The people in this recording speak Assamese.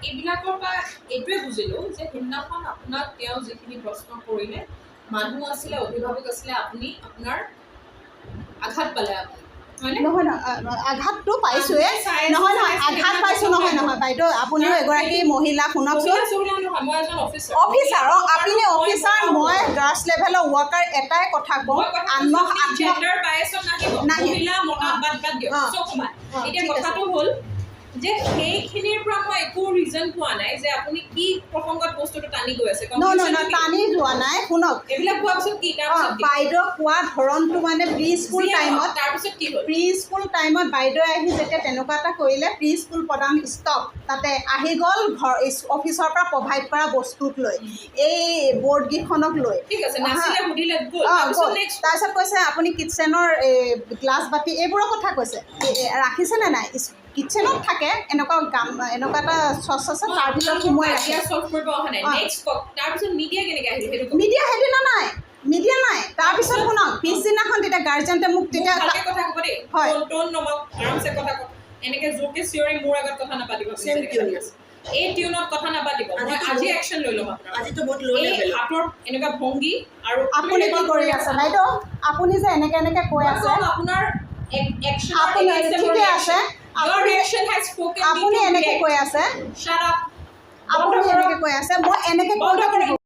এইবিলাকৰ পৰা এইটোৱে বুজিলোঁ যে সেইদিনাখন আপোনাক তেওঁ যিখিনি প্ৰশ্ন কৰিলে মানুহ আছিলে অভিভাৱক আছিলে আপুনি আপোনাৰ আঘাত পালে আপুনি নহয় আঘাতটো পাইছোঁৱে নহয় আঘাত পাইছোঁ নহয় বাইদেউ আপুনিও এগৰাকী মহিলা শুনকচোন অফিচাৰ আপুনি অফিচাৰ মই গ্ৰাছ লেভেলৰ ৱৰ্কাৰ এটাই কথা কওঁ কথাটো হ'ল যে সেইখিনিৰ পৰা মই একো ৰিজন পোৱা নাই যে আপুনি কি প্ৰসংগত বস্তুটো টানি গৈ আছে টানি যোৱা নাই শুনক এইবিলাক কোৱাৰ পিছত কি বাইদেউ কোৱা ধৰণটো মানে প্ৰি স্কুল টাইমত তাৰপিছত কি হ'ল প্ৰি স্কুল টাইমত বাইদেৱে আহি যেতিয়া তেনেকুৱা এটা কৰিলে প্ৰি স্কুল প্ৰদান ষ্টপ তাতে আহি গ'ল ঘৰ অফিচৰ পৰা প্ৰভাইড কৰা বস্তুক লৈ এই বৰ্ডকেইখনক লৈ তাৰপিছত কৈছে আপুনি কিটচেনৰ গ্লাছ বাতি এইবোৰৰ কথা কৈছে ৰাখিছেনে নাই কিটচেনত থাকে এনেকুৱা এনেকুৱা এটা চচ আছে তাৰ ভিতৰত সোমোৱাই ৰাখে মিডিয়া সেইদিনা নাই মিডিয়া নাই তাৰপিছত শুনক পিছদিনাখন তেতিয়া গাৰ্জেণ্টে মোক তেতিয়া হয় এনেকৈ জোৰকৈ চিঞৰি মোৰ আগত কথা নাপাতিব এই টিউনত কথা নাপাতিব আজি একশ্যন লৈ ল'ম আজিতো বহুত ল' লেভেল হাতৰ এনেকুৱা ভংগী আৰু আপুনি কি কৰি আছে বাইদেউ আপুনি যে এনেকৈ কৈ আছে আপোনাৰ আপুনি ঠিকে আছে আপুনি এনেকৈ কৈ আছে shut up আপুনি এনেকৈ কৈ আছে মই এনেকৈ কৈ